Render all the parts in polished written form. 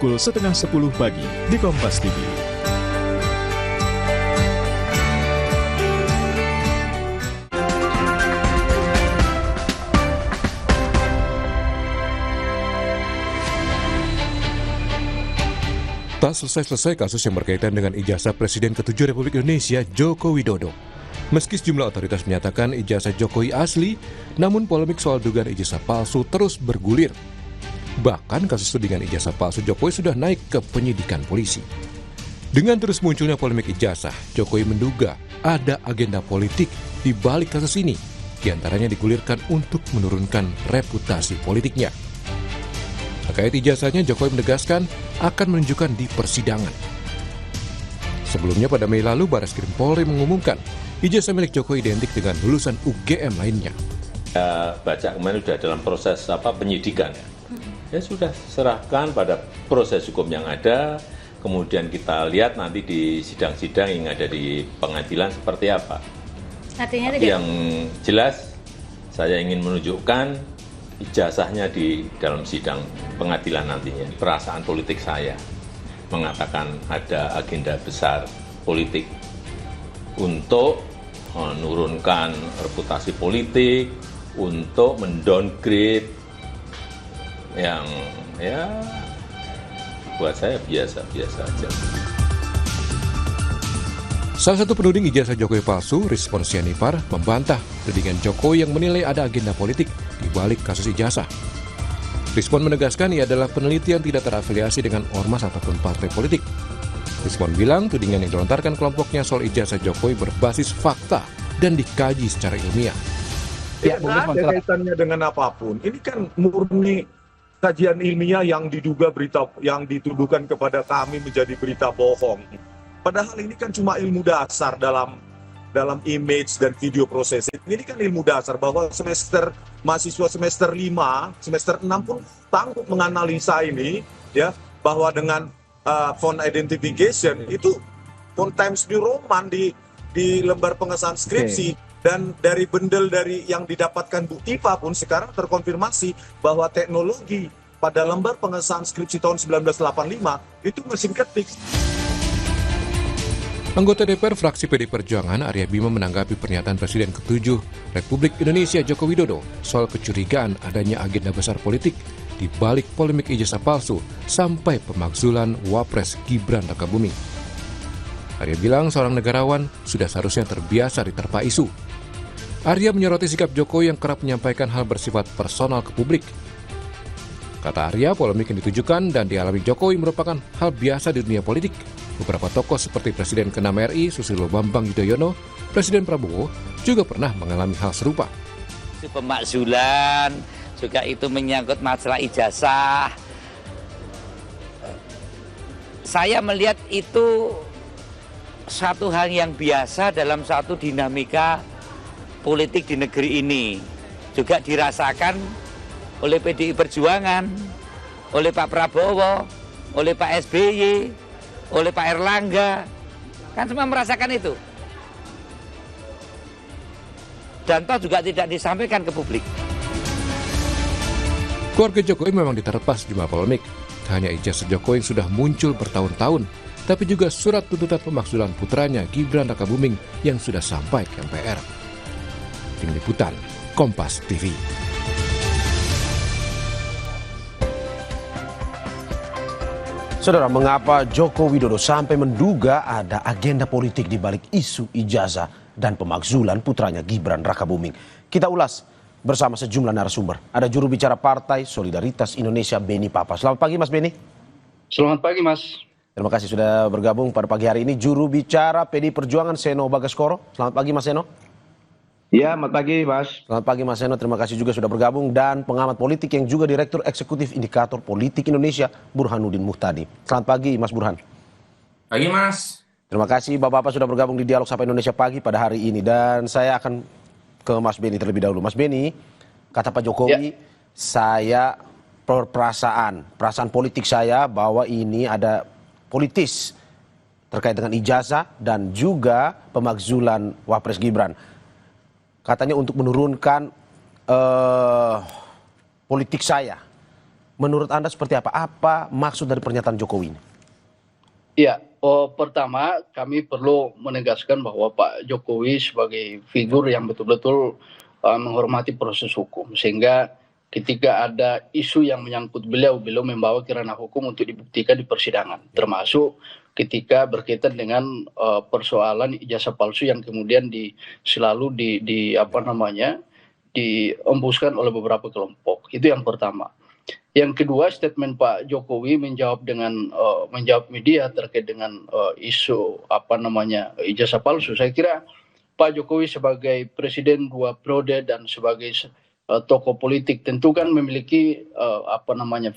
pukul setengah 10 pagi di Kompas TV. Tak selesai-selesai kasus yang berkaitan dengan ijazah Presiden ke-7 Republik Indonesia, Joko Widodo. Meski sejumlah otoritas menyatakan ijazah Jokowi asli, namun polemik soal dugaan ijazah palsu terus bergulir. Bahkan kasus tudingan ijazah palsu Jokowi sudah naik ke penyidikan polisi. Dengan terus munculnya polemik ijazah, Jokowi menduga ada agenda politik di balik kasus ini, diantaranya digulirkan untuk menurunkan reputasi politiknya. Terkait ijazahnya, Jokowi menegaskan akan menunjukkan di persidangan. Sebelumnya pada Mei lalu, Barreskrim Polri mengumumkan ijazah milik Jokowi identik dengan lulusan UGM lainnya. Baca kemarin sudah dalam proses penyidikan ya sudah serahkan pada proses hukum yang ada, kemudian kita lihat nanti di sidang-sidang yang ada di pengadilan seperti apa. Artinya tidak. Yang jelas saya ingin menunjukkan ijazahnya di dalam sidang pengadilan nantinya. Perasaan politik saya mengatakan ada agenda besar politik untuk menurunkan reputasi politik, untuk mendowngrade yang ya buat saya biasa-biasa aja. Salah satu penuding ijazah Jokowi palsu, Rizwan Sianipar, membantah tudingan Jokowi yang menilai ada agenda politik di balik kasus ijazah. Rizwan menegaskan ia adalah peneliti yang tidak terafiliasi dengan ormas ataupun partai politik. Rizwan bilang tudingan yang dilontarkan kelompoknya soal ijazah Jokowi berbasis fakta dan dikaji secara ilmiah. Ya, tidak ada kaitannya dengan apapun. Ini kan murni kajian ilmiah yang diduga berita yang dituduhkan kepada kami menjadi berita bohong. Padahal ini kan cuma ilmu dasar dalam image dan video processing. Ini kan ilmu dasar bahwa mahasiswa semester 5, semester 6 pun sanggup menganalisa ini, ya, bahwa dengan font identification itu font Times New Roman di lembar pengesahan skripsi. Okay. Dan dari bundle yang didapatkan Bu Tifa pun sekarang terkonfirmasi bahwa teknologi pada lembar pengesahan skripsi tahun 1985 itu mesin ketik. Anggota DPR fraksi PD Perjuangan Arya Bima menanggapi pernyataan Presiden ke-7 Republik Indonesia Joko Widodo soal kecurigaan adanya agenda besar politik di balik polemik ijazah palsu sampai pemakzulan Wapres Gibran Rakabuming. Arya bilang seorang negarawan sudah seharusnya terbiasa diterpa isu. Arya menyoroti sikap Jokowi yang kerap menyampaikan hal bersifat personal ke publik. Kata Arya, polemik yang ditujukan dan dialami Jokowi merupakan hal biasa di dunia politik. Beberapa tokoh seperti Presiden ke-6 RI, Susilo Bambang Yudhoyono, Presiden Prabowo juga pernah mengalami hal serupa. Itu pemakzulan, juga itu menyangkut masalah ijazah. Saya melihat itu satu hal yang biasa dalam satu dinamika politik di negeri ini. Juga dirasakan oleh PDI Perjuangan, oleh Pak Prabowo, oleh Pak SBY, oleh Pak Erlangga, kan semua merasakan itu. Dan toh juga tidak disampaikan ke publik. Keluarga Jokowi memang diterpa sejumlah polemik. Tak hanya ijazah Jokowi yang sudah muncul bertahun-tahun, tapi juga surat tuntutan pemakzulan putranya Gibran Rakabuming yang sudah sampai ke MPR. Tim Liputan, Kompas TV. Saudara, mengapa Joko Widodo sampai menduga ada agenda politik di balik isu ijazah dan pemakzulan putranya Gibran Rakabuming? Kita ulas bersama sejumlah narasumber. Ada juru bicara Partai Solidaritas Indonesia, Beni Papa. Selamat pagi, Mas Beni. Selamat pagi, Mas. Terima kasih sudah bergabung pada pagi hari ini. Juru bicara PD Perjuangan, Seno Bagaskoro. Selamat pagi, Mas Seno. Ya, selamat pagi, Mas. Selamat pagi, Mas Seno. Terima kasih juga sudah bergabung. Dan pengamat politik yang juga Direktur Eksekutif Indikator Politik Indonesia, Burhanuddin Muhtadi. Selamat pagi, Mas Burhan. Pagi, Mas. Terima kasih Bapak-Bapak sudah bergabung di Dialog Sapa Indonesia Pagi pada hari ini. Dan saya akan ke Mas Beni terlebih dahulu. Mas Beni, kata Pak Jokowi, saya perasaan politik saya bahwa ini ada politis terkait dengan ijazah dan juga pemakzulan Wapres Gibran. Katanya untuk menurunkan politik saya. menurut Anda seperti apa? Apa maksud dari pernyataan Jokowi ini? Iya, pertama kami perlu menegaskan bahwa Pak Jokowi sebagai figur yang betul-betul menghormati proses hukum, sehingga ketika ada isu yang menyangkut beliau membawa ke ranah hukum untuk dibuktikan di persidangan, termasuk ketika berkaitan dengan persoalan ijazah palsu yang kemudian selalu diembuskan oleh beberapa kelompok. Itu yang pertama. Yang kedua, statement Pak Jokowi menjawab media terkait dengan isu ijazah palsu. Saya kira Pak Jokowi sebagai presiden 2 periode dan sebagai tokoh politik tentu kan memiliki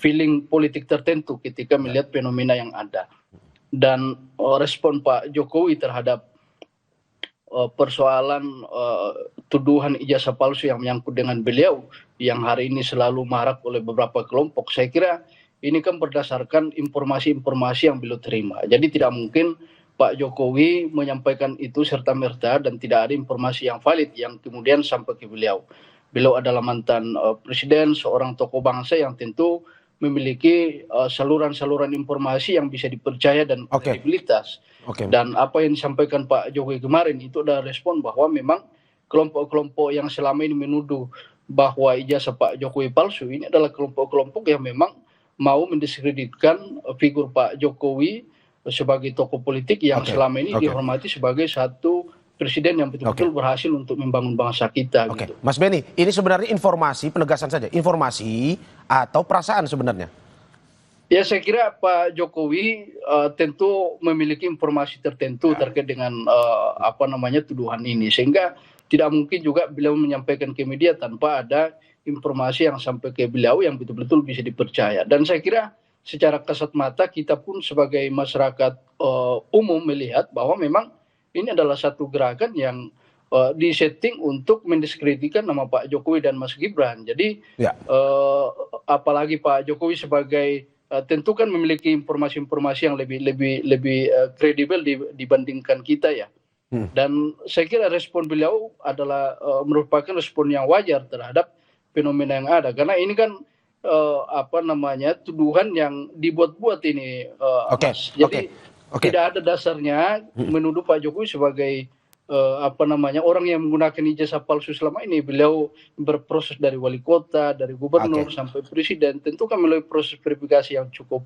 feeling politik tertentu ketika melihat fenomena yang ada. Dan respon Pak Jokowi terhadap persoalan tuduhan ijazah palsu yang menyangkut dengan beliau yang hari ini selalu marak oleh beberapa kelompok, saya kira ini kan berdasarkan informasi-informasi yang beliau terima. Jadi tidak mungkin Pak Jokowi menyampaikan itu serta-merta dan tidak ada informasi yang valid yang kemudian sampai ke beliau. Beliau adalah mantan presiden, seorang tokoh bangsa yang tentu memiliki saluran-saluran informasi yang bisa dipercaya dan kredibilitas. Dan apa yang disampaikan Pak Jokowi kemarin itu adalah respon bahwa memang kelompok-kelompok yang selama ini menuduh bahwa ijazah Pak Jokowi palsu ini adalah kelompok-kelompok yang memang mau mendiskreditkan figur Pak Jokowi sebagai tokoh politik yang selama ini dihormati sebagai satu presiden yang betul-betul berhasil untuk membangun bangsa kita. Gitu. Mas Benny, ini sebenarnya informasi, penegasan saja, informasi atau perasaan sebenarnya? Ya, saya kira Pak Jokowi tentu memiliki informasi tertentu terkait dengan tuduhan ini, sehingga tidak mungkin juga beliau menyampaikan ke media tanpa ada informasi yang sampai ke beliau yang betul-betul bisa dipercaya. Dan saya kira secara kasat mata kita pun sebagai masyarakat umum melihat bahwa memang ini adalah satu gerakan yang disetting untuk mendiskreditkan nama Pak Jokowi dan Mas Gibran. Jadi apalagi Pak Jokowi sebagai tentu kan memiliki informasi-informasi yang lebih kredibel dibandingkan kita ya. Dan saya kira respon beliau adalah merupakan respon yang wajar terhadap fenomena yang ada. Karena ini kan tuduhan yang dibuat-buat ini. Mas. Jadi tidak ada dasarnya menuduh Pak Jokowi sebagai orang yang menggunakan ijazah palsu selama ini. Beliau berproses dari wali kota, dari gubernur sampai presiden. Tentu kan melalui proses verifikasi yang cukup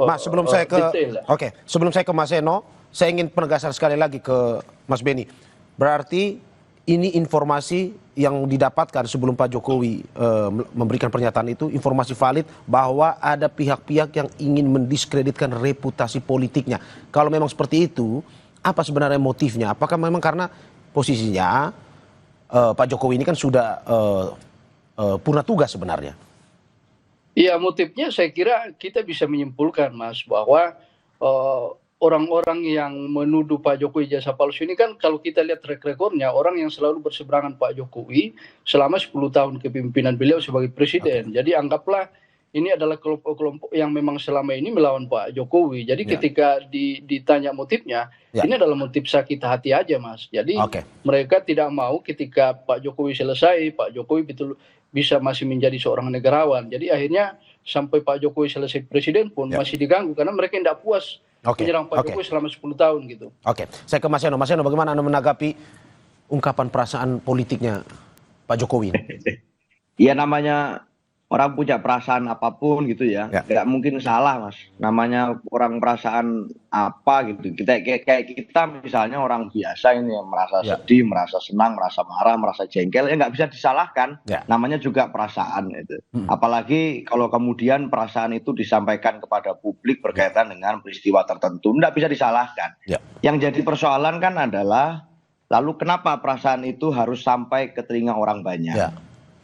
Mas, sebelum saya ke detail. Sebelum saya ke Mas Eno, saya ingin penegasan sekali lagi ke Mas Benny. Berarti ini informasi yang didapatkan sebelum Pak Jokowi memberikan pernyataan itu, informasi valid bahwa ada pihak-pihak yang ingin mendiskreditkan reputasi politiknya. Kalau memang seperti itu, apa sebenarnya motifnya? Apakah memang karena posisinya Pak Jokowi ini kan sudah purna tugas sebenarnya? Iya, motifnya saya kira kita bisa menyimpulkan, Mas, bahwa orang-orang yang menuduh Pak Jokowi ijazah palsu ini kan kalau kita lihat track recordnya, orang yang selalu berseberangan Pak Jokowi selama 10 tahun kepemimpinan beliau sebagai presiden. Jadi anggaplah ini adalah kelompok-kelompok yang memang selama ini melawan Pak Jokowi. Jadi ketika ditanya motifnya, ini adalah motif sakit hati aja, Mas. Jadi mereka tidak mau ketika Pak Jokowi selesai, Pak Jokowi betul bisa masih menjadi seorang negarawan. Jadi akhirnya sampai Pak Jokowi selesai presiden pun masih diganggu karena mereka tidak puas menyerang Pak Jokowi selama 10 tahun gitu. Saya ke Mas Eno. Mas Eno, bagaimana Anda menanggapi ungkapan perasaan politiknya Pak Jokowi? Ya namanya orang punya perasaan apapun gitu ya, nggak mungkin salah, Mas. Namanya orang perasaan apa gitu. Kayak kita misalnya orang biasa ini yang merasa sedih, merasa senang, merasa marah, merasa jengkel, ya nggak bisa disalahkan. Namanya juga perasaan itu. Apalagi kalau kemudian perasaan itu disampaikan kepada publik berkaitan dengan peristiwa tertentu, nggak bisa disalahkan. Yang jadi persoalan kan adalah lalu kenapa perasaan itu harus sampai ke telinga orang banyak?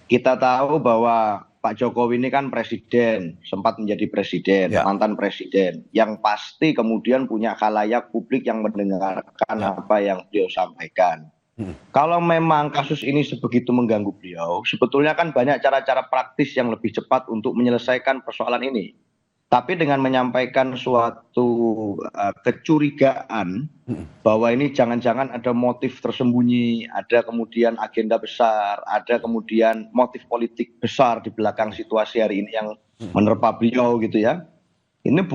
Kita tahu bahwa Pak Jokowi ini kan presiden, sempat menjadi presiden, mantan presiden, yang pasti kemudian punya khalayak publik yang mendengarkan apa yang beliau sampaikan. Kalau memang kasus ini sebegitu mengganggu beliau, sebetulnya kan banyak cara-cara praktis yang lebih cepat untuk menyelesaikan persoalan ini. Tapi dengan menyampaikan suatu kecurigaan bahwa ini jangan-jangan ada motif tersembunyi, ada kemudian agenda besar, ada kemudian motif politik besar di belakang situasi hari ini yang menerpa beliau gitu ya. Ini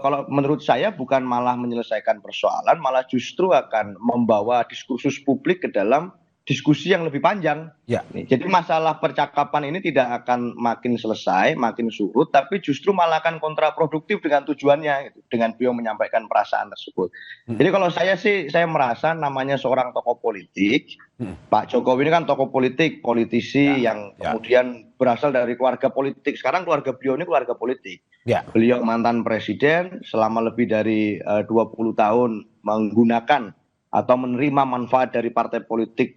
kalau menurut saya bukan malah menyelesaikan persoalan, malah justru akan membawa diskursus publik ke dalam diskusi yang lebih panjang. Ya. Jadi masalah percakapan ini tidak akan makin selesai, makin surut, tapi justru malah akan kontraproduktif dengan tujuannya, gitu, dengan beliau menyampaikan perasaan tersebut. Jadi kalau saya sih, saya merasa namanya seorang tokoh politik, Pak Jokowi ini kan tokoh politik, politisi yang kemudian berasal dari keluarga politik. Sekarang keluarga beliau ini keluarga politik. Ya. Beliau mantan presiden selama lebih dari 20 tahun menggunakan atau menerima manfaat dari partai politik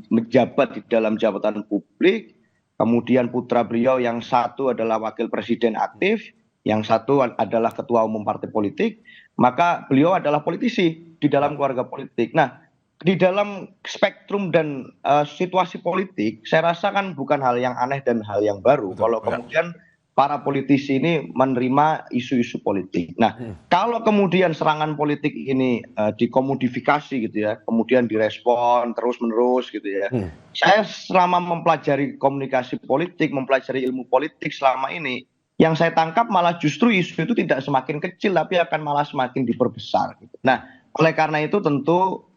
menjabat di dalam jabatan publik. Kemudian putra beliau yang satu adalah wakil presiden aktif, yang satu adalah ketua umum partai politik, maka beliau adalah politisi di dalam keluarga politik. Nah, di dalam spektrum dan situasi politik, saya rasa kan bukan hal yang aneh dan hal yang baru. Kalau kemudian para politisi ini menerima isu-isu politik. Nah, kalau kemudian serangan politik ini dikomodifikasi gitu ya, kemudian direspon terus-menerus gitu ya. Saya selama mempelajari komunikasi politik, mempelajari ilmu politik selama ini, yang saya tangkap malah justru isu itu tidak semakin kecil, tapi akan malah semakin diperbesar. Gitu. Nah, oleh karena itu tentu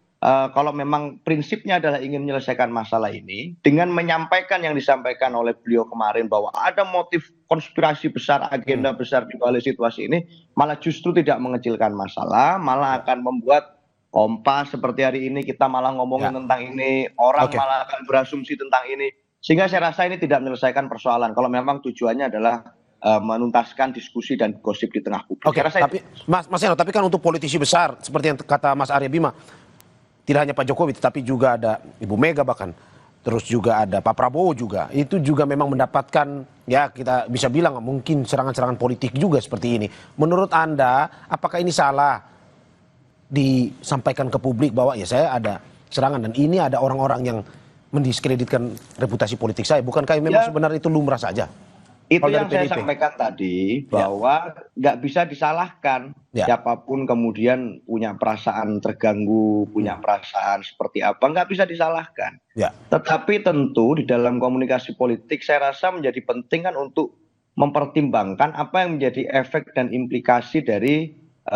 kalau memang prinsipnya adalah ingin menyelesaikan masalah ini, dengan menyampaikan yang disampaikan oleh beliau kemarin bahwa ada motif konspirasi besar, agenda besar di balik situasi ini, malah justru tidak mengecilkan masalah, malah akan membuat kompas seperti hari ini kita malah ngomongin tentang ini, orang malah akan berasumsi tentang ini, sehingga saya rasa ini tidak menyelesaikan persoalan. Kalau memang tujuannya adalah menuntaskan diskusi dan gosip di tengah publik. Tapi Mas Eno, tapi kan untuk politisi besar seperti yang kata Mas Arya Bima, tidak hanya Pak Jokowi, tetapi juga ada Ibu Mega bahkan, terus juga ada Pak Prabowo juga. Itu juga memang mendapatkan, ya kita bisa bilang mungkin serangan-serangan politik juga seperti ini. Menurut Anda, apakah ini salah disampaikan ke publik bahwa ya saya ada serangan dan ini ada orang-orang yang mendiskreditkan reputasi politik saya? Bukankah memang sebenarnya itu lumrah saja? Itu yang saya sampaikan tadi, bahwa nggak bisa disalahkan siapapun kemudian punya perasaan terganggu, punya perasaan seperti apa, nggak bisa disalahkan. Tetapi tentu di dalam komunikasi politik saya rasa menjadi penting kan untuk mempertimbangkan apa yang menjadi efek dan implikasi dari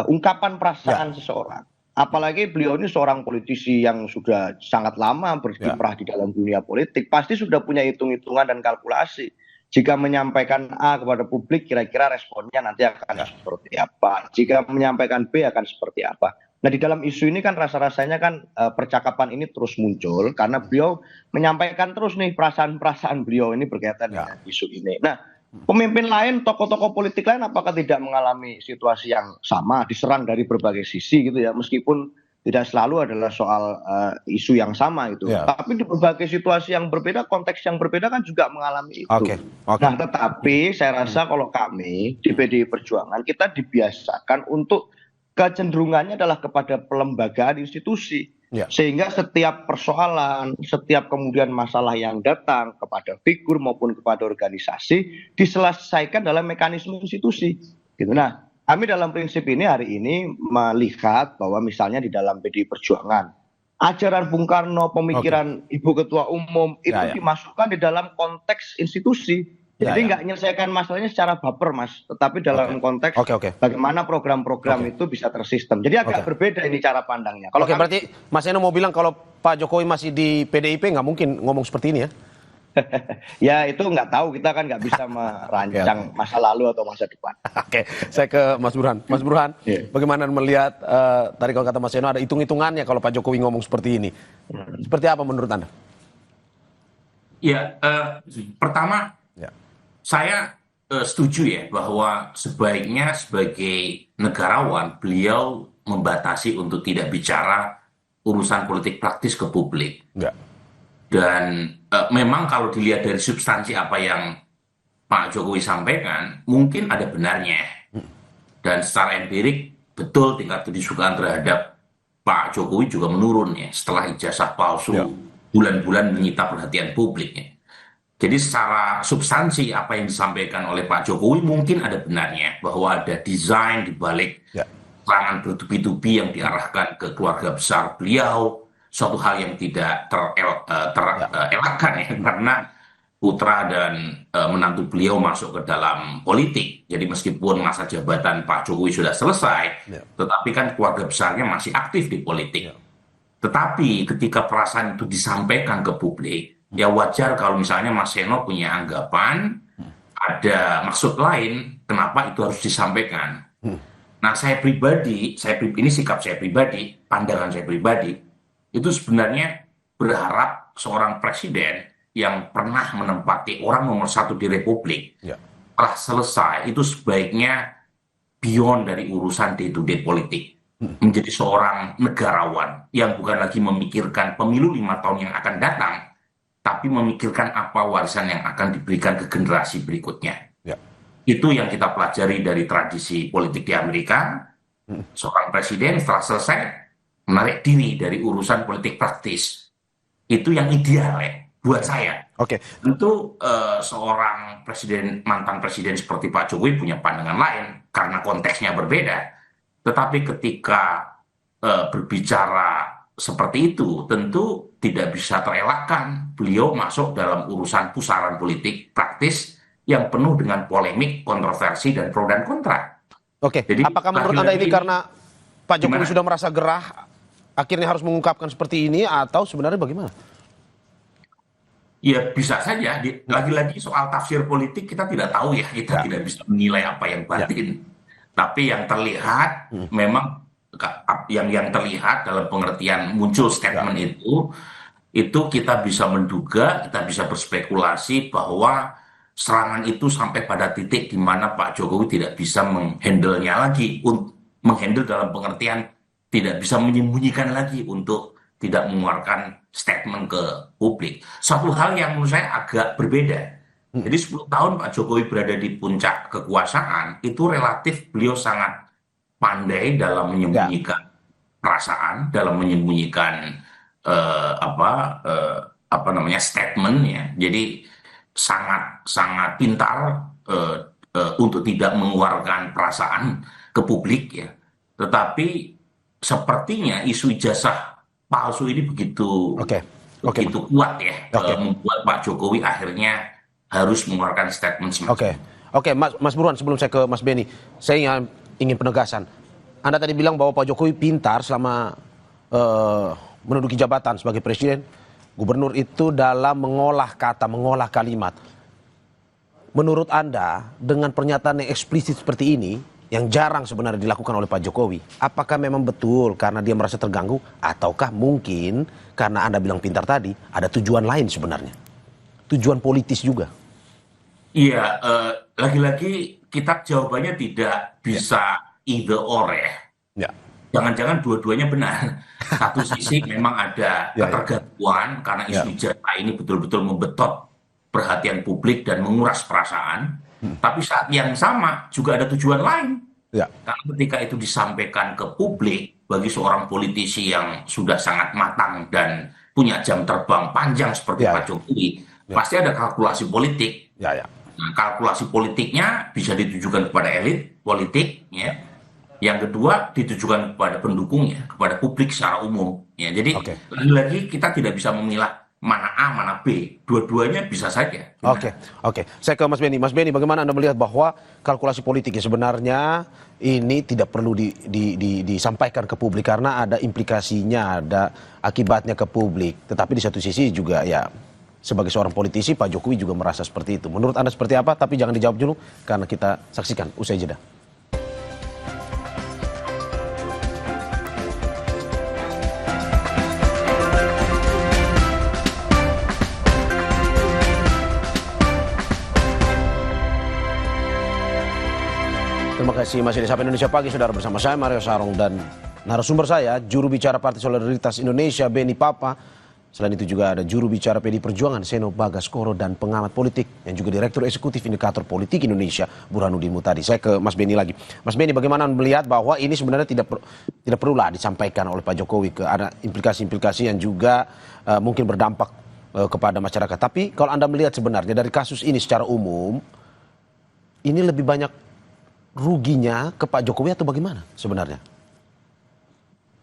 ungkapan perasaan seseorang. Apalagi beliau ini seorang politisi yang sudah sangat lama berkiprah di dalam dunia politik, pasti sudah punya hitung-hitungan dan kalkulasi. Jika menyampaikan A kepada publik, kira-kira responnya nanti akan seperti apa. Jika menyampaikan B akan seperti apa. Nah, di dalam isu ini kan rasa-rasanya kan percakapan ini terus muncul karena beliau menyampaikan terus nih perasaan-perasaan beliau ini berkaitan dengan isu ini. Nah, pemimpin lain, tokoh-tokoh politik lain apakah tidak mengalami situasi yang sama, diserang dari berbagai sisi gitu ya, meskipun tidak selalu adalah soal isu yang sama gitu. Tapi di berbagai situasi yang berbeda, konteks yang berbeda kan juga mengalami itu. Nah, tetapi saya rasa kalau kami di PDI Perjuangan kita dibiasakan untuk kecenderungannya adalah kepada pelembagaan institusi. Sehingga setiap persoalan, setiap kemudian masalah yang datang kepada figur maupun kepada organisasi diselesaikan dalam mekanisme institusi. Gitu. Nah, kami dalam prinsip ini hari ini melihat bahwa misalnya di dalam PDI Perjuangan, ajaran Bung Karno, pemikiran Ibu Ketua Umum itu dimasukkan di dalam konteks institusi. Jadi nggak menyelesaikan masalahnya secara baper, Mas, tetapi dalam konteks bagaimana program-program itu bisa tersistem. Jadi agak berbeda ini cara pandangnya. Kalau berarti Mas Eno mau bilang kalau Pak Jokowi masih di PDIP nggak mungkin ngomong seperti ini ya? Ya itu nggak tahu, kita kan nggak bisa merancang masa lalu atau masa depan. Saya ke Mas Burhan. Mas Burhan, bagaimana melihat tadi kalau kata Mas Eno ada hitung-hitungannya kalau Pak Jokowi ngomong seperti ini? Seperti apa menurut Anda? Ya, pertama saya setuju ya bahwa sebaiknya sebagai negarawan beliau membatasi untuk tidak bicara urusan politik praktis ke publik. Dan memang kalau dilihat dari substansi apa yang Pak Jokowi sampaikan, mungkin ada benarnya. Dan secara empirik, betul tingkat kedisukaan terhadap Pak Jokowi juga menurun ya, setelah ijazah palsu bulan-bulan menyita perhatian publik ya. Jadi secara substansi apa yang disampaikan oleh Pak Jokowi mungkin ada benarnya, bahwa ada desain di balik serangan bertubi-tubi yang diarahkan ke keluarga besar beliau, suatu hal yang tidak terelakkan ya, karena putra dan menantu beliau masuk ke dalam politik. Jadi meskipun masa jabatan Pak Jokowi sudah selesai, tetapi kan keluarga besarnya masih aktif di politik. Tetapi ketika perasaan itu disampaikan ke publik, ya wajar kalau misalnya Mas Seno punya anggapan, ada maksud lain, kenapa itu harus disampaikan. Nah, saya pribadi, ini sikap saya pribadi, pandangan saya pribadi, itu sebenarnya berharap seorang presiden yang pernah menempati orang nomor 1 di Republik, setelah selesai, itu sebaiknya beyond dari urusan day-to-day politik. Menjadi seorang negarawan yang bukan lagi memikirkan pemilu 5 tahun yang akan datang, tapi memikirkan apa warisan yang akan diberikan ke generasi berikutnya. Itu yang kita pelajari dari tradisi politik di Amerika. Seorang presiden setelah selesai menarik diri dari urusan politik praktis. Itu yang ideal ya buat saya. Tentu seorang presiden, mantan presiden seperti Pak Jokowi punya pandangan lain karena konteksnya berbeda. Tetapi ketika berbicara seperti itu, tentu tidak bisa terelakkan beliau masuk dalam urusan pusaran politik praktis yang penuh dengan polemik, kontroversi, dan pro dan kontra. Jadi, apakah menurut Anda ini karena Pak Jokowi sudah merasa gerah, akhirnya harus mengungkapkan seperti ini, atau sebenarnya bagaimana? Ya bisa saja, lagi-lagi soal tafsir politik kita tidak tahu ya, kita tidak bisa menilai apa yang batin. Tapi yang terlihat memang yang terlihat dalam pengertian muncul statement itu kita bisa menduga, kita bisa berspekulasi bahwa serangan itu sampai pada titik di mana Pak Jokowi tidak bisa menghandle-nya lagi, menghandle dalam pengertian tidak bisa menyembunyikan lagi untuk tidak mengeluarkan statement ke publik. Satu hal yang menurut saya agak berbeda. Jadi 10 tahun Pak Jokowi berada di puncak kekuasaan, itu relatif beliau sangat pandai dalam menyembunyikan perasaan, dalam menyembunyikan statementnya. Jadi sangat pintar untuk tidak mengeluarkan perasaan ke publik ya. Tetapi sepertinya isu ijazah palsu ini begitu kuat ya, membuat Pak Jokowi akhirnya harus mengeluarkan statement semacam. Mas Burhan, sebelum saya ke Mas Beni, saya ingin penegasan. Anda tadi bilang bahwa Pak Jokowi pintar selama menduduki jabatan sebagai presiden, gubernur itu dalam mengolah kata, mengolah kalimat. Menurut Anda, dengan pernyataan yang eksplisit seperti ini, yang jarang sebenarnya dilakukan oleh Pak Jokowi, apakah memang betul karena dia merasa terganggu, ataukah mungkin karena Anda bilang pintar tadi, ada tujuan lain sebenarnya? Tujuan politis juga? Iya, lagi-lagi kita jawabannya tidak bisa either or ya. Jangan-jangan dua-duanya benar. Satu sisi memang ada ketergantungan karena isu ijazah ini betul-betul membetot perhatian publik dan menguras perasaan. Tapi saat yang sama juga ada tujuan lain. Karena ketika itu disampaikan ke publik, bagi seorang politisi yang sudah sangat matang dan punya jam terbang panjang seperti Pak Jokowi, pasti ada kalkulasi politik. Nah, kalkulasi politiknya bisa ditujukan kepada elit politik, ya. Yang kedua ditujukan kepada pendukungnya, kepada publik secara umum. Ya, jadi lagi-lagi kita tidak bisa memilah mana A, mana B. Dua-duanya bisa saja. Saya ke Mas Beni. Mas Beni, bagaimana Anda melihat bahwa kalkulasi politiknya sebenarnya ini tidak perlu disampaikan ke publik karena ada implikasinya, ada akibatnya ke publik. Tetapi di satu sisi juga ya sebagai seorang politisi Pak Jokowi juga merasa seperti itu. Menurut Anda seperti apa? Tapi jangan dijawab dulu karena kita saksikan usai jeda. Terima kasih masih di Sapa Indonesia Pagi, saudara, bersama saya Mario Sarong dan narasumber saya, juru bicara Partai Solidaritas Indonesia Beni Papa. Selain itu juga ada juru bicara PD Perjuangan Seno Bagaskoro dan pengamat politik yang juga Direktur Eksekutif Indikator Politik Indonesia Burhanuddin Muhtadi. Saya ke Mas Beni lagi. Mas Beni, bagaimana melihat bahwa ini sebenarnya tidak perlulah disampaikan oleh Pak Jokowi, ada implikasi-implikasi yang juga mungkin berdampak kepada masyarakat. Tapi kalau Anda melihat sebenarnya dari kasus ini secara umum, ini lebih banyak ruginya ke Pak Jokowi atau bagaimana sebenarnya?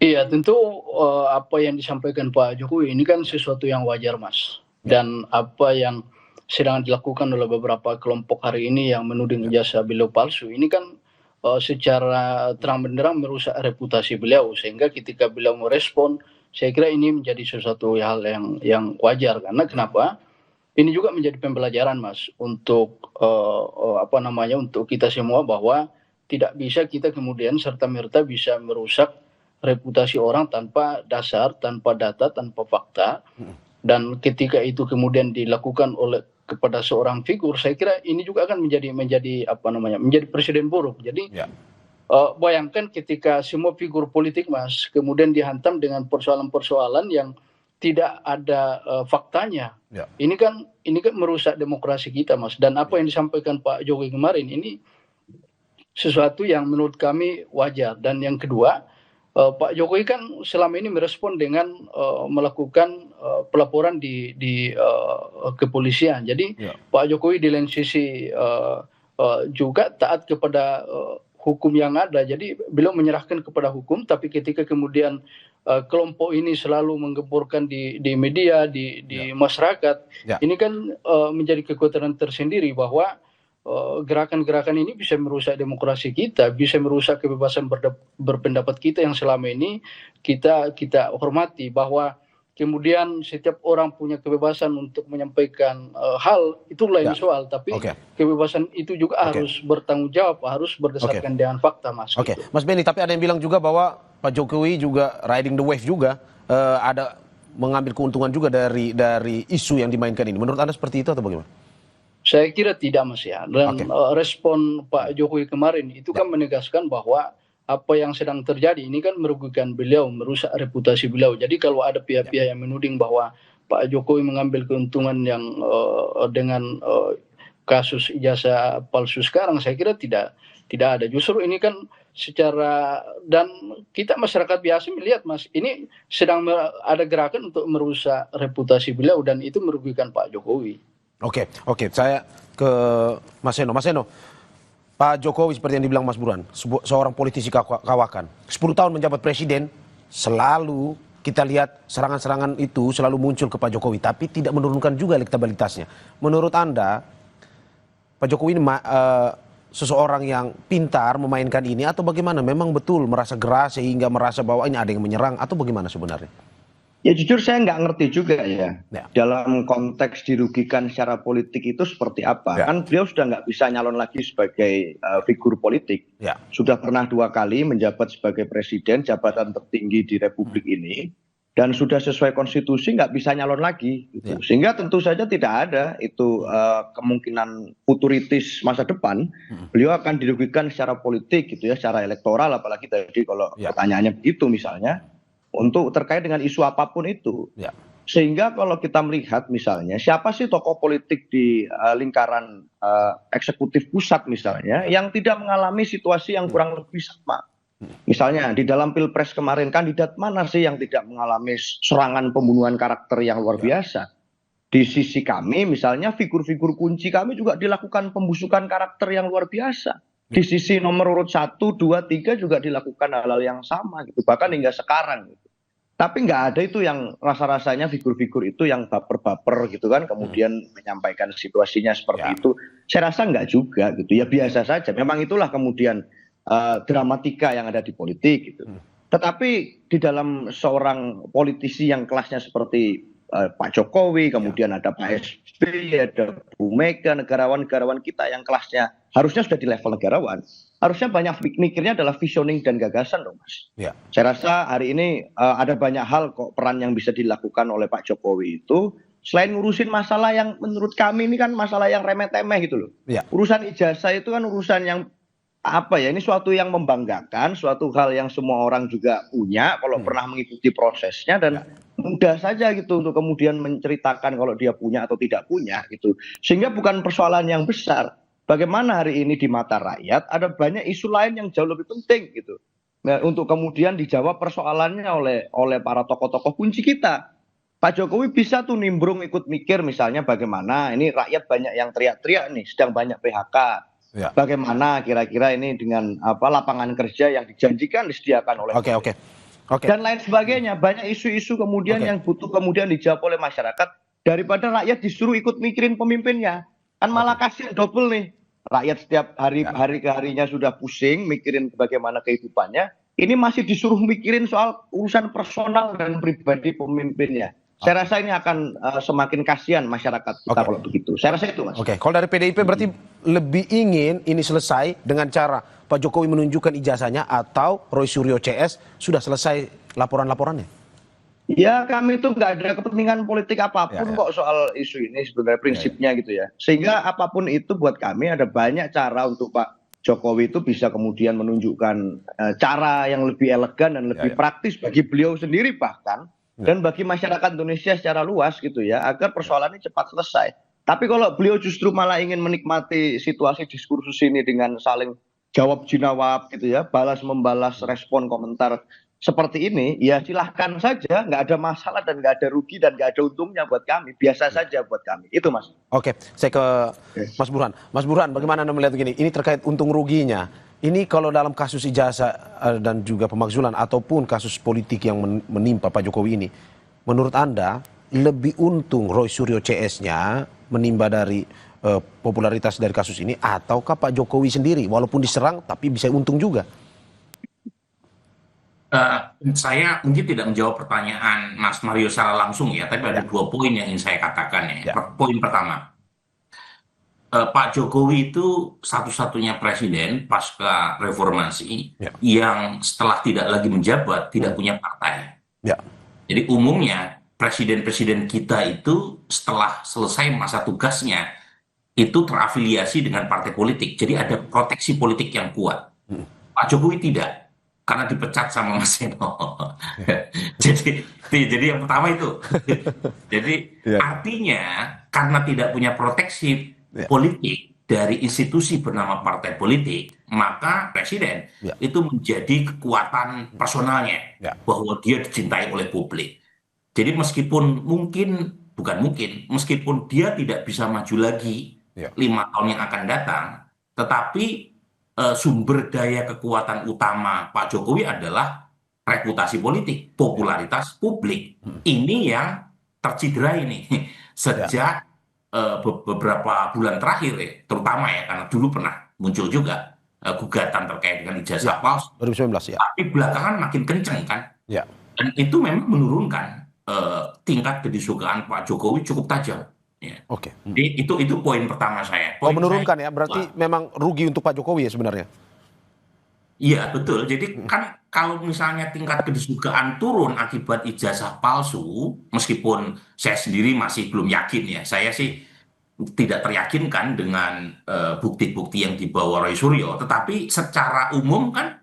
Iya, tentu apa yang disampaikan Pak Jokowi ini kan sesuatu yang wajar, Mas. Dan apa yang sedang dilakukan oleh beberapa kelompok hari ini yang menuding ijazah beliau palsu, ini kan secara terang benderang merusak reputasi beliau. Sehingga ketika beliau merespon, saya kira ini menjadi sesuatu hal yang wajar. Karena kenapa? Ini juga menjadi pembelajaran, Mas, untuk untuk kita semua, bahwa tidak bisa kita kemudian serta-merta bisa merusak reputasi orang tanpa dasar, tanpa data, tanpa fakta. Dan ketika itu kemudian dilakukan kepada seorang figur, saya kira ini juga akan menjadi presiden buruk. Jadi bayangkan ketika semua figur politik, Mas, kemudian dihantam dengan persoalan-persoalan yang tidak ada faktanya. Ini kan merusak demokrasi kita, Mas. Dan apa yang disampaikan Pak Jokowi kemarin ini sesuatu yang menurut kami wajar. Dan yang kedua, Pak Jokowi kan selama ini merespon dengan melakukan pelaporan di kepolisian. Jadi Pak Jokowi di lain sisi juga taat kepada hukum yang ada. Jadi beliau menyerahkan kepada hukum, tapi ketika kemudian kelompok ini selalu menggemborkan di media, di masyarakat, ini kan menjadi kekuatan tersendiri bahwa gerakan-gerakan ini bisa merusak demokrasi kita, bisa merusak kebebasan berpendapat kita yang selama ini kita hormati, bahwa kemudian setiap orang punya kebebasan untuk menyampaikan hal, itu lain soal, tapi kebebasan itu juga harus bertanggung jawab, harus berdasarkan dengan fakta, Mas. Mas Benny, tapi ada yang bilang juga bahwa Pak Jokowi juga riding the wave juga, ada mengambil keuntungan juga dari isu yang dimainkan ini. Menurut Anda seperti itu atau bagaimana? Saya kira tidak, Mas, ya. Dan respon Pak Jokowi kemarin itu kan menegaskan bahwa apa yang sedang terjadi ini kan merugikan beliau, merusak reputasi beliau. Jadi kalau ada pihak-pihak yang menuding bahwa Pak Jokowi mengambil keuntungan yang dengan kasus ijazah palsu sekarang, saya kira tidak ada. Justru ini kan dan kita masyarakat biasa melihat, Mas, ini sedang ada gerakan untuk merusak reputasi beliau, dan itu merugikan Pak Jokowi. Oke, saya ke Mas Seno. Mas Seno, Pak Jokowi seperti yang dibilang Mas Burhan, seorang politisi kawakan. 10 tahun menjabat presiden, selalu kita lihat serangan-serangan itu selalu muncul ke Pak Jokowi, tapi tidak menurunkan juga elektabilitasnya. Menurut Anda, Pak Jokowi ini seseorang yang pintar memainkan ini, atau bagaimana? Memang betul merasa gerah sehingga merasa bahwa ini ada yang menyerang, atau bagaimana sebenarnya? Ya jujur saya nggak ngerti juga ya. Dalam konteks dirugikan secara politik itu seperti apa. Kan beliau sudah nggak bisa nyalon lagi sebagai figur politik. Sudah pernah 2 kali menjabat sebagai presiden, jabatan tertinggi di Republik ini. Dan sudah sesuai konstitusi nggak bisa nyalon lagi. Gitu. Sehingga tentu saja tidak ada itu kemungkinan futuritis masa depan. Beliau akan dirugikan secara politik gitu ya, secara elektoral, apalagi tadi kalau pertanyaannya begitu misalnya. Untuk terkait dengan isu apapun itu. Sehingga kalau kita melihat misalnya, siapa sih tokoh politik di lingkaran eksekutif pusat misalnya, yang tidak mengalami situasi yang kurang lebih sama. Misalnya di dalam Pilpres kemarin, kandidat mana sih yang tidak mengalami serangan pembunuhan karakter yang luar biasa? Di sisi kami misalnya figur-figur kunci kami juga dilakukan pembusukan karakter yang luar biasa. Di sisi nomor urut 1, 2, 3 juga dilakukan hal-hal yang sama gitu, bahkan hingga sekarang gitu. Tapi nggak ada itu yang rasa-rasanya figur-figur itu yang baper-baper gitu kan, kemudian menyampaikan situasinya seperti itu. Saya rasa nggak juga gitu, ya biasa saja. Memang itulah kemudian dramatika yang ada di politik gitu. Tetapi di dalam seorang politisi yang kelasnya seperti Pak Jokowi, kemudian ada Pak SBY, ada Bu Mega, negarawan-negarawan kita yang kelasnya harusnya sudah di level negarawan. Harusnya banyak mikirnya adalah visioning dan gagasan dong, Mas. Saya rasa hari ini ada banyak hal kok peran yang bisa dilakukan oleh Pak Jokowi itu. Selain ngurusin masalah yang menurut kami ini kan masalah yang remeh-temeh gitu loh. Urusan ijazah itu kan urusan yang ini suatu yang membanggakan, suatu hal yang semua orang juga punya kalau pernah mengikuti prosesnya, dan mudah saja gitu untuk kemudian menceritakan kalau dia punya atau tidak punya gitu. Sehingga bukan persoalan yang besar. Bagaimana hari ini di mata rakyat ada banyak isu lain yang jauh lebih penting gitu. Nah, untuk kemudian dijawab persoalannya oleh para tokoh-tokoh kunci kita. Pak Jokowi bisa tuh nimbrung ikut mikir misalnya bagaimana ini rakyat banyak yang teriak-teriak nih, sedang banyak PHK. Bagaimana kira-kira ini dengan lapangan kerja yang dijanjikan disediakan oleh dan lain sebagainya. Banyak isu-isu kemudian yang butuh kemudian dijawab oleh masyarakat daripada rakyat disuruh ikut mikirin pemimpinnya. Kan malah kasihan double nih. Rakyat setiap hari ke harinya sudah pusing mikirin bagaimana kehidupannya. Ini masih disuruh mikirin soal urusan personal dan pribadi pemimpinnya. Saya rasa ini akan semakin kasihan masyarakat kita kalau begitu. Saya rasa itu, Mas. Kalau dari PDIP berarti lebih ingin ini selesai dengan cara Pak Jokowi menunjukkan ijazahnya atau Roy Suryo CS sudah selesai laporan-laporannya? Ya, kami itu nggak ada kepentingan politik apapun kok soal isu ini sebenarnya prinsipnya gitu ya. Sehingga apapun itu buat kami ada banyak cara untuk Pak Jokowi itu bisa kemudian menunjukkan cara yang lebih elegan dan lebih praktis bagi beliau sendiri bahkan dan bagi masyarakat Indonesia secara luas gitu ya, agar persoalan ini cepat selesai. Tapi kalau beliau justru malah ingin menikmati situasi diskursus ini dengan saling jawab jinawab gitu ya, balas membalas respon komentar seperti ini, ya silahkan saja, nggak ada masalah dan nggak ada rugi dan nggak ada untungnya buat kami, biasa saja buat kami. Itu, Mas. Oke, saya ke Mas Burhan. Mas Burhan, bagaimana Anda melihat begini? Ini terkait untung ruginya. Ini kalau dalam kasus ijazah dan juga pemakzulan ataupun kasus politik yang menimpa Pak Jokowi ini, menurut Anda lebih untung Roy Suryo CS-nya menimba dari popularitas dari kasus ini, ataukah Pak Jokowi sendiri walaupun diserang tapi bisa untung juga? Saya mungkin tidak menjawab pertanyaan Mas Mario secara langsung ya, tapi ada 2 poin yang ingin saya katakan ya. Poin pertama, Pak Jokowi itu satu-satunya presiden pasca reformasi yang setelah tidak lagi menjabat tidak punya partai. Jadi umumnya presiden-presiden kita itu setelah selesai masa tugasnya itu terafiliasi dengan partai politik. Jadi ada proteksi politik yang kuat. Pak Jokowi tidak. Karena dipecat sama Mas Seno. jadi yang pertama itu. Jadi artinya karena tidak punya proteksi politik dari institusi bernama partai politik, maka presiden itu menjadi kekuatan personalnya bahwa dia dicintai oleh publik. Jadi meskipun meskipun dia tidak bisa maju lagi 5 tahun yang akan datang, tetapi sumber daya kekuatan utama Pak Jokowi adalah reputasi politik, popularitas publik. Ini yang tercederai nih sejak beberapa bulan terakhir terutama ya, karena dulu pernah muncul juga gugatan terkait dengan ijazah palsu 2019 ya. Tapi belakangan makin kenceng kan. Dan itu memang menurunkan tingkat kedisukaan Pak Jokowi cukup tajam. Jadi itu poin pertama saya. Menurunkan ya, berarti memang rugi untuk Pak Jokowi ya sebenarnya. Iya betul. Jadi kan kalau misalnya tingkat kedisukaan turun akibat ijazah palsu, meskipun saya sendiri masih belum yakin ya, saya sih tidak teryakinkan dengan bukti-bukti yang dibawa Roy Suryo, tetapi secara umum kan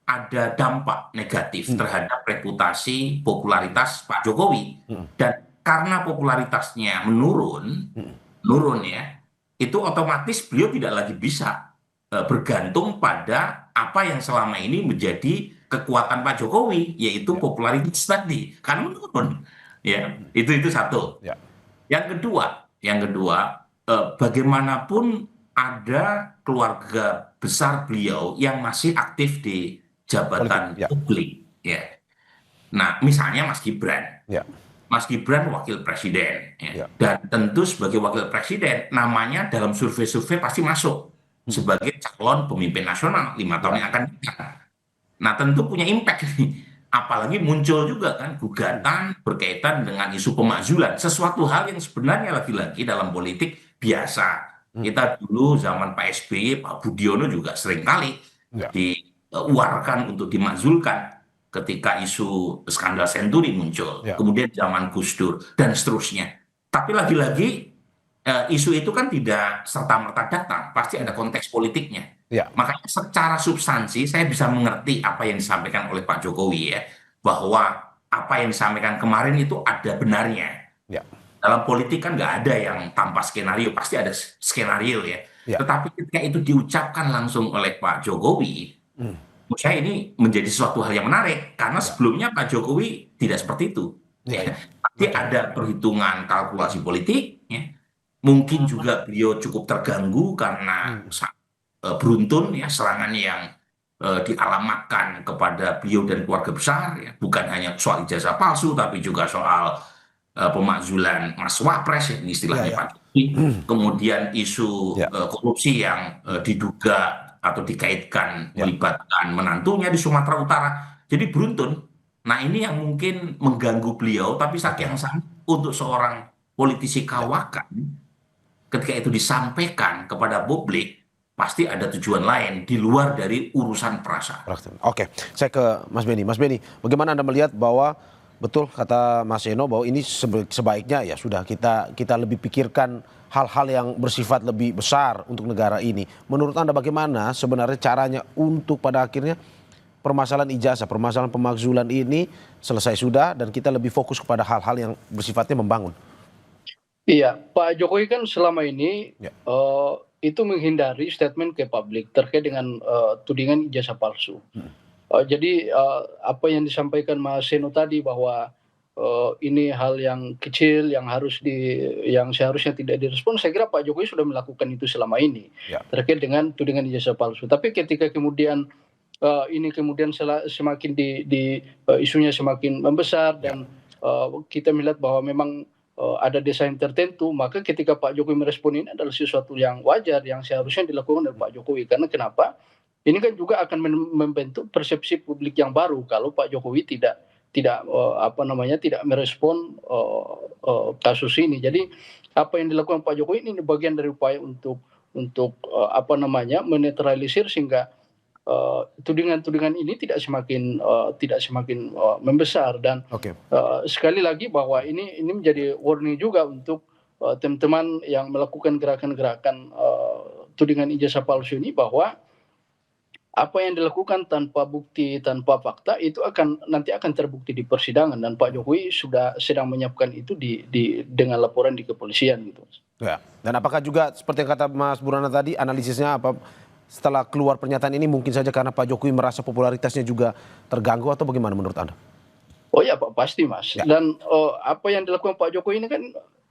ada dampak negatif terhadap reputasi popularitas Pak Jokowi. Dan karena popularitasnya menurun ya, itu otomatis beliau tidak lagi bisa bergantung pada apa yang selama ini menjadi kekuatan Pak Jokowi, yaitu popularitas tadi, kan menurun. Ya, itu satu. Yang kedua, bagaimanapun ada keluarga besar beliau yang masih aktif di jabatan publik. Ya. Nah, misalnya Mas Gibran. Mas Gibran wakil presiden, dan tentu sebagai wakil presiden namanya dalam survei-survei pasti masuk sebagai calon pemimpin nasional 5 tahun yang akan datang. Nah tentu punya impact nih, apalagi muncul juga kan gugatan berkaitan dengan isu pemakzulan, sesuatu hal yang sebenarnya lagi-lagi dalam politik biasa. Kita dulu zaman Pak SBY, Pak Budiono juga seringkali diuarkan untuk dimakzulkan ketika isu skandal Senturi muncul, kemudian zaman Gus Dur, dan seterusnya. Tapi lagi-lagi isu itu kan tidak serta-merta datang, pasti ada konteks politiknya. Makanya secara substansi saya bisa mengerti apa yang disampaikan oleh Pak Jokowi ya, bahwa apa yang disampaikan kemarin itu ada benarnya. Dalam politik kan nggak ada yang tanpa skenario, pasti ada skenario ya. Tetapi ketika itu diucapkan langsung oleh Pak Jokowi, menurut saya ini menjadi suatu hal yang menarik, karena sebelumnya Pak Jokowi tidak seperti itu. Pasti ada perhitungan kalkulasi politik, mungkin juga beliau cukup terganggu karena beruntun ya serangannya yang dialamatkan kepada beliau dan keluarga besar, ya, bukan hanya soal ijazah palsu, tapi juga soal pemakzulan Mas Wapres, ya, istilahnya Pak Jokowi, kemudian isu korupsi yang diduga atau dikaitkan melibatkan menantunya di Sumatera Utara. Jadi beruntun. Nah, ini yang mungkin mengganggu beliau, tapi saat yang sama untuk seorang politisi kawakan, ketika itu disampaikan kepada publik, pasti ada tujuan lain di luar dari urusan perasaan. Oke, saya ke Mas Beni. Mas Beni, bagaimana Anda melihat bahwa betul kata Mas Eno bahwa ini sebaiknya ya sudah kita lebih pikirkan hal-hal yang bersifat lebih besar untuk negara ini. Menurut Anda bagaimana sebenarnya caranya untuk pada akhirnya permasalahan ijazah, permasalahan pemakzulan ini selesai sudah dan kita lebih fokus kepada hal-hal yang bersifatnya membangun? Iya, Pak Jokowi kan selama ini itu menghindari statement ke publik terkait dengan tudingan ijazah palsu. Jadi apa yang disampaikan Mas Seno tadi bahwa ini hal yang kecil yang yang seharusnya tidak direspon, saya kira Pak Jokowi sudah melakukan itu selama ini terkait dengan tudingan ijazah palsu. Tapi ketika kemudian ini kemudian semakin isunya semakin membesar dan kita melihat bahwa memang ada desain tertentu, maka ketika Pak Jokowi merespon ini adalah sesuatu yang wajar yang seharusnya dilakukan oleh Pak Jokowi. Karena kenapa? Ini kan juga akan membentuk persepsi publik yang baru kalau Pak Jokowi tidak merespon kasus ini. Jadi apa yang dilakukan Pak Jokowi ini bagian dari upaya untuk menetralisir sehingga tudingan-tudingan ini tidak semakin membesar dan sekali lagi bahwa ini menjadi warning juga untuk teman-teman yang melakukan gerakan-gerakan tudingan ijazah palsu ini, bahwa apa yang dilakukan tanpa bukti, tanpa fakta itu nanti akan terbukti di persidangan, dan Pak Jokowi sedang menyiapkan itu dengan laporan di kepolisian gitu. Ya. Dan apakah juga seperti yang kata Mas Burhana tadi, analisisnya apa? Setelah keluar pernyataan ini mungkin saja karena Pak Jokowi merasa popularitasnya juga terganggu atau bagaimana menurut Anda? Oh ya Pak, pasti Mas. Ya. Dan apa yang dilakukan Pak Jokowi ini kan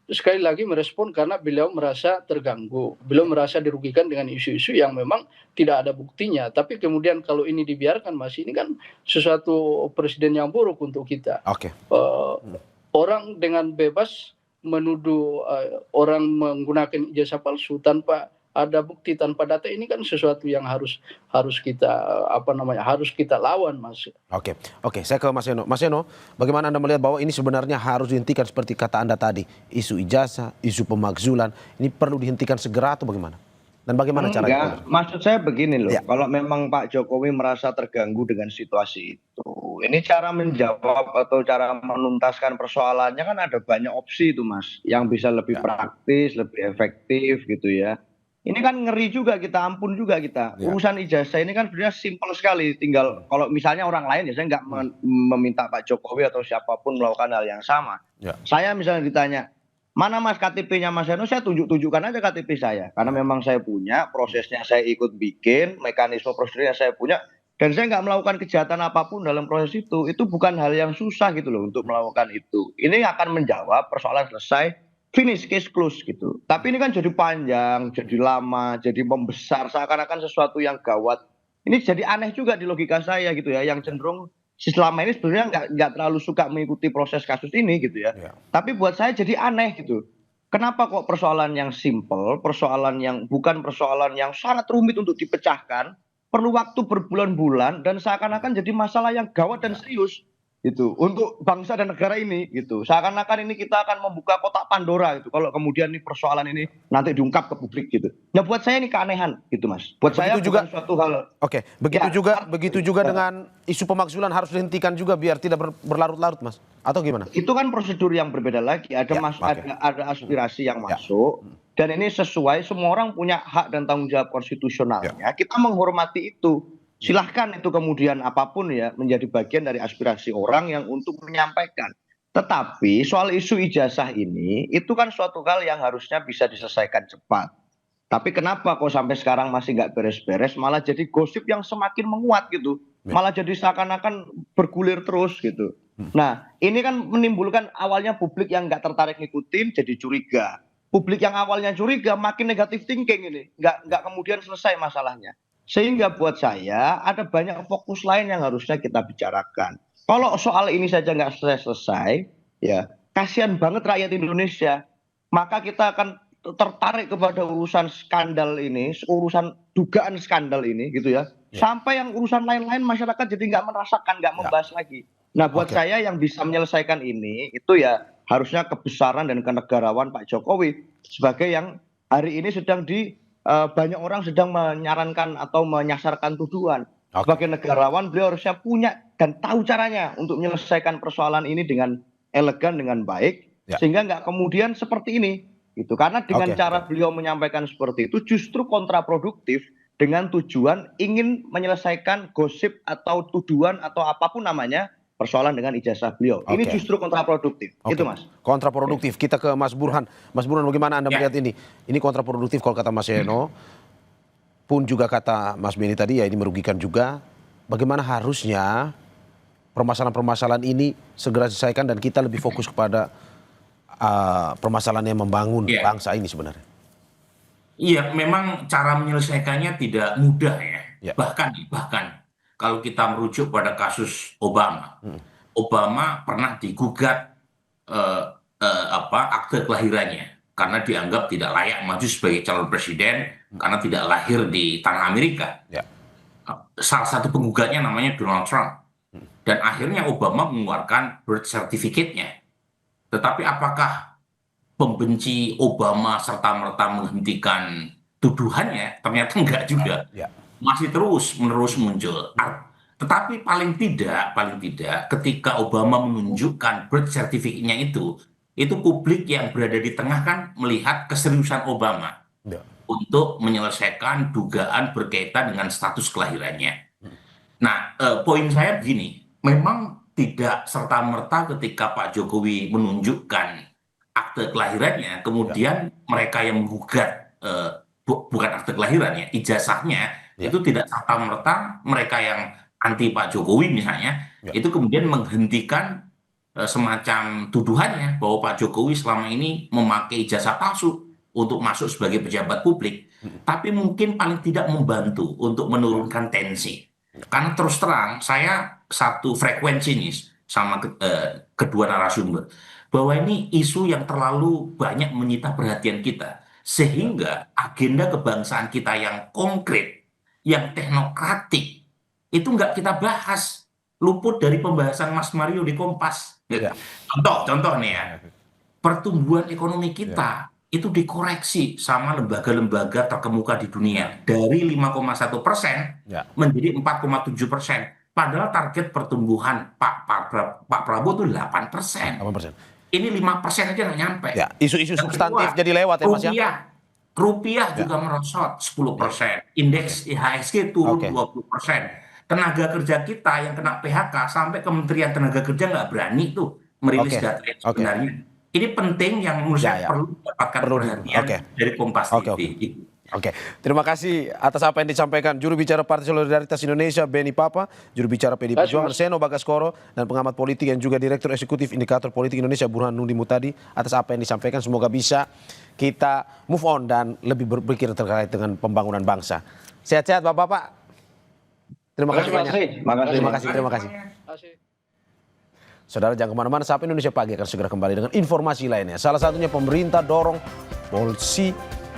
sekali lagi merespon karena beliau merasa terganggu. Beliau merasa dirugikan dengan isu-isu yang memang tidak ada buktinya. Tapi kemudian kalau ini dibiarkan Mas, ini kan sesuatu presiden yang buruk untuk kita. Orang dengan bebas menuduh orang menggunakan ijazah palsu tanpa ada bukti, tanpa data, ini kan sesuatu yang harus kita harus kita lawan, Mas. Oke, saya ke Mas Eno. Mas Eno, bagaimana Anda melihat bahwa ini sebenarnya harus dihentikan seperti kata Anda tadi, isu ijazah, isu pemakzulan, ini perlu dihentikan segera atau bagaimana? Dan bagaimana caranya? Maksud saya begini loh, kalau memang Pak Jokowi merasa terganggu dengan situasi itu, ini cara menjawab atau cara menuntaskan persoalannya kan ada banyak opsi itu Mas, yang bisa lebih praktis, lebih efektif gitu ya. Ini kan ngeri juga kita, ampun juga kita. Urusan ijazah ini kan sebenarnya simpel sekali. Tinggal kalau misalnya orang lain ya saya nggak meminta Pak Jokowi atau siapapun melakukan hal yang sama. Saya misalnya ditanya, mana Mas KTP-nya Mas Eno, saya tunjukkan aja KTP saya. Karena memang saya punya, prosesnya saya ikut bikin, mekanisme prosedurnya saya punya. Dan saya nggak melakukan kejahatan apapun dalam proses itu. Itu bukan hal yang susah gitu loh untuk melakukan itu. Ini akan menjawab persoalan selesai. Finish, case close gitu. Tapi ini kan jadi panjang, jadi lama, jadi membesar, seakan-akan sesuatu yang gawat. Ini jadi aneh juga di logika saya gitu ya, yang cenderung selama ini sebenarnya nggak terlalu suka mengikuti proses kasus ini gitu ya. Tapi buat saya jadi aneh gitu. Kenapa kok persoalan yang simple, persoalan yang bukan persoalan yang sangat rumit untuk dipecahkan, perlu waktu berbulan-bulan dan seakan-akan jadi masalah yang gawat dan serius. Gitu untuk bangsa dan negara ini gitu, seakan-akan ini kita akan membuka kotak Pandora gitu kalau kemudian nih persoalan ini nanti diungkap ke publik gitu. Ya buat saya ini keanehan gitu Mas, buat saya juga suatu hal. Begitu juga dengan isu pemakzulan harus dihentikan juga biar tidak berlarut-larut Mas, atau gimana? Itu kan prosedur yang berbeda lagi, ada aspirasi yang masuk dan ini sesuai, semua orang punya hak dan tanggung jawab konstitusionalnya, kita menghormati itu. Silahkan itu kemudian apapun ya menjadi bagian dari aspirasi orang yang untuk menyampaikan. Tetapi soal isu ijazah ini itu kan suatu hal yang harusnya bisa diselesaikan cepat. Tapi kenapa kok sampai sekarang masih nggak beres-beres, malah jadi gosip yang semakin menguat gitu. Malah jadi seakan-akan bergulir terus gitu. Nah ini kan menimbulkan awalnya publik yang nggak tertarik ngikutin jadi curiga. Publik yang awalnya curiga makin negatif thinking ini. Nggak kemudian selesai masalahnya. Sehingga buat saya ada banyak fokus lain yang harusnya kita bicarakan. Kalau soal ini saja nggak selesai, ya kasihan banget rakyat Indonesia. Maka kita akan tertarik kepada urusan skandal ini, urusan dugaan skandal ini, gitu ya. Sampai yang urusan lain-lain masyarakat jadi nggak merasakan, nggak membahas lagi. Nah, buat saya yang bisa menyelesaikan ini itu ya harusnya kebesaran dan kenegarawan Pak Jokowi sebagai yang hari ini sedang banyak orang sedang menyarankan atau menyasarkan tuduhan. Sebagai negarawan beliau harusnya punya dan tahu caranya untuk menyelesaikan persoalan ini dengan elegan, dengan baik, sehingga nggak kemudian seperti ini. Gitu. Karena dengan cara beliau menyampaikan seperti itu justru kontraproduktif dengan tujuan ingin menyelesaikan gosip atau tuduhan atau apapun namanya persoalan dengan ijazah beliau. Ini justru kontraproduktif. Itu Mas. Kontraproduktif. Kita ke Mas Burhan. Mas Burhan, bagaimana Anda melihat ini? Ini kontraproduktif kalau kata Mas Eno. Pun juga kata Mas Beni tadi ya ini merugikan juga. Bagaimana harusnya permasalahan-permasalahan ini segera diselesaikan dan kita lebih fokus kepada permasalahan yang membangun bangsa ini sebenarnya. Iya, memang cara menyelesaikannya tidak mudah ya. Bahkan kalau kita merujuk pada kasus Obama, Obama pernah digugat akte kelahirannya karena dianggap tidak layak maju sebagai calon presiden karena tidak lahir di tanah Amerika. Salah satu penggugatnya namanya Donald Trump. Dan akhirnya Obama mengeluarkan birth certificate-nya. Tetapi apakah pembenci Obama serta-merta menghentikan tuduhannya? Ternyata enggak juga. Masih terus-menerus muncul. Tetapi paling tidak ketika Obama menunjukkan birth certificate-nya itu publik yang berada di tengah kan melihat keseriusan Obama untuk menyelesaikan dugaan berkaitan dengan status kelahirannya. Nah, poin saya begini, memang tidak serta-merta ketika Pak Jokowi menunjukkan akte kelahirannya, kemudian mereka yang menggugat bukan akte kelahirannya, ijazahnya, itu tidak serta-merta mereka yang anti Pak Jokowi misalnya, itu kemudian menghentikan semacam tuduhannya bahwa Pak Jokowi selama ini memakai ijazah palsu untuk masuk sebagai pejabat publik, tapi mungkin paling tidak membantu untuk menurunkan tensi. Karena terus terang saya satu frekuensi nih sama kedua narasumber bahwa ini isu yang terlalu banyak menyita perhatian kita sehingga agenda kebangsaan kita yang konkret, yang teknokratik itu nggak kita bahas, luput dari pembahasan Mas Mario di Kompas. Contoh nih ya, pertumbuhan ekonomi kita itu dikoreksi sama lembaga-lembaga terkemuka di dunia dari 5,1% menjadi 4,7%. Padahal target pertumbuhan Pak Prabowo itu 8%. Ini 5% aja nggak nyampe. Isu-isu substantif jadi lewat ya Mas ya. Rupiah juga merosot 10%. Indeks IHSG turun 20%. Tenaga kerja kita yang kena PHK sampai Kementerian Tenaga Kerja nggak berani tuh merilis data yang sebenarnya. Ini penting yang menurut saya perlu mendapatkan perhatian dari Kompas TV. Terima kasih atas apa yang disampaikan juru bicara Partai Solidaritas Indonesia Beni Papa, juru bicara PDI Perjuangan Seno Bagaskoro, dan pengamat politik yang juga Direktur Eksekutif Indikator Politik Indonesia Burhan Nudi Mutadi atas apa yang disampaikan. Semoga bisa kita move on dan lebih berpikir terkait dengan pembangunan bangsa. Sehat-sehat Bapak-bapak. Terima kasih banyak. Terima kasih. Saudara jangan kemana-mana, Sapa Indonesia Pagi akan segera kembali dengan informasi lainnya. Salah satunya pemerintah dorong polisi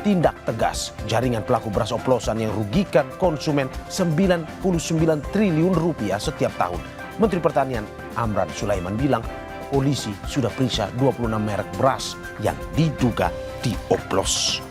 tindak tegas jaringan pelaku beras oplosan yang rugikan konsumen 99 triliun rupiah setiap tahun. Menteri Pertanian Amran Sulaiman bilang polisi sudah periksa 26 merek beras yang diduga dioplos.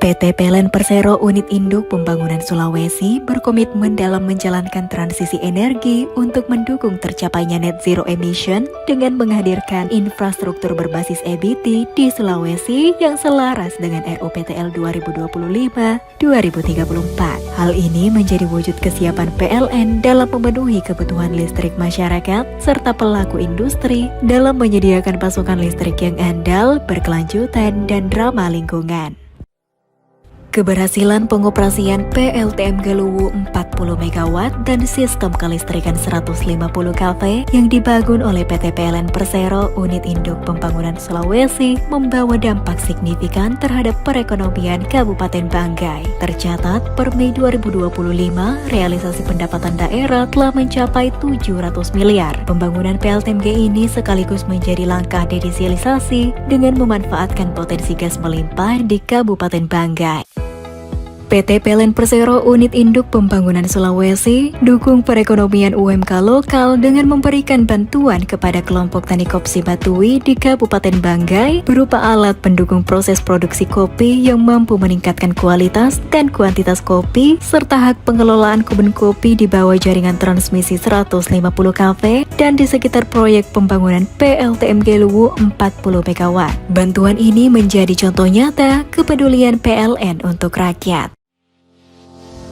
PT PLN Persero Unit Induk Pembangunan Sulawesi berkomitmen dalam menjalankan transisi energi untuk mendukung tercapainya net zero emission dengan menghadirkan infrastruktur berbasis EBT di Sulawesi yang selaras dengan RUPTL 2025-2034. Hal ini menjadi wujud kesiapan PLN dalam memenuhi kebutuhan listrik masyarakat serta pelaku industri dalam menyediakan pasokan listrik yang andal, berkelanjutan, dan ramah lingkungan. Keberhasilan pengoperasian PLTM Geluwu 40 MW dan sistem kelistrikan 150 kV yang dibangun oleh PT PLN Persero Unit Induk Pembangunan Sulawesi membawa dampak signifikan terhadap perekonomian Kabupaten Banggai. Tercatat per Mei 2025, realisasi pendapatan daerah telah mencapai 700 miliar. Pembangunan PLTMG ini sekaligus menjadi langkah dedesilisasi dengan memanfaatkan potensi gas melimpah di Kabupaten Banggai. PT PLN Persero Unit Induk Pembangunan Sulawesi dukung perekonomian UMK lokal dengan memberikan bantuan kepada kelompok tani Kopsi Batui di Kabupaten Banggai berupa alat pendukung proses produksi kopi yang mampu meningkatkan kualitas dan kuantitas kopi serta hak pengelolaan kebun kopi di bawah jaringan transmisi 150 kV dan di sekitar proyek pembangunan PLTM Geluwu 40 MW. Bantuan ini menjadi contoh nyata kepedulian PLN untuk rakyat.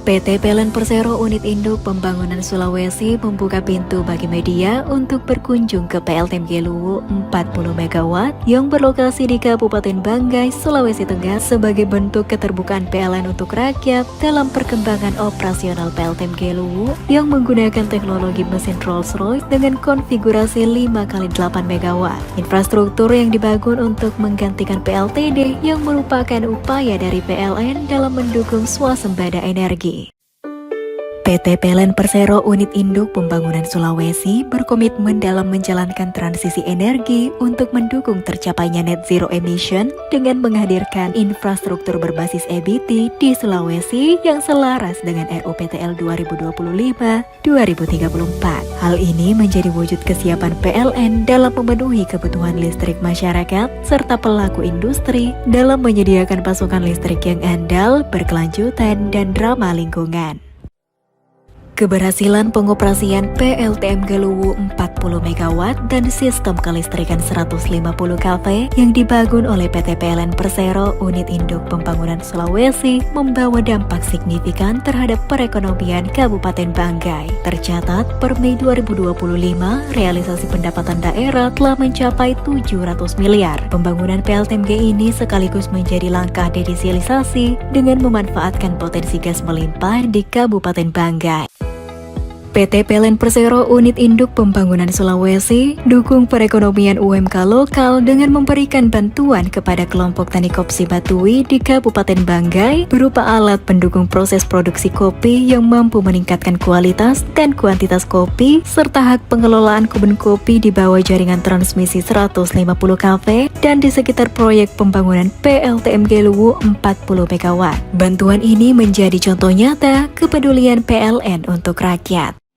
PT PLN Persero Unit Induk Pembangunan Sulawesi membuka pintu bagi media untuk berkunjung ke PLTM Geluwu 40 MW yang berlokasi di Kabupaten Banggai, Sulawesi Tengah sebagai bentuk keterbukaan PLN untuk rakyat dalam perkembangan operasional PLTM Geluwu yang menggunakan teknologi mesin Rolls-Royce dengan konfigurasi 5x8 MW. Infrastruktur yang dibangun untuk menggantikan PLTD yang merupakan upaya dari PLN dalam mendukung swasembada energi. PT PLN Persero Unit Induk Pembangunan Sulawesi berkomitmen dalam menjalankan transisi energi untuk mendukung tercapainya net zero emission dengan menghadirkan infrastruktur berbasis EBT di Sulawesi yang selaras dengan RUPTL 2025-2034. Hal ini menjadi wujud kesiapan PLN dalam memenuhi kebutuhan listrik masyarakat serta pelaku industri dalam menyediakan pasokan listrik yang andal, berkelanjutan, dan ramah lingkungan. Keberhasilan pengoperasian PLTM Geluwu 40 MW dan sistem kelistrikan 150 kV yang dibangun oleh PT PLN Persero Unit Induk Pembangunan Sulawesi membawa dampak signifikan terhadap perekonomian Kabupaten Banggai. Tercatat per Mei 2025, realisasi pendapatan daerah telah mencapai 700 miliar. Pembangunan PLTMG ini sekaligus menjadi langkah dedesilisasi dengan memanfaatkan potensi gas melimpah di Kabupaten Banggai. PT PLN Persero Unit Induk Pembangunan Sulawesi dukung perekonomian UMK lokal dengan memberikan bantuan kepada kelompok tani Kopsi Batui di Kabupaten Banggai berupa alat pendukung proses produksi kopi yang mampu meningkatkan kualitas dan kuantitas kopi serta hak pengelolaan kebun kopi di bawah jaringan transmisi 150 kV dan di sekitar proyek pembangunan PLTM Geluwu 40 MW. Bantuan ini menjadi contoh nyata kepedulian PLN untuk rakyat.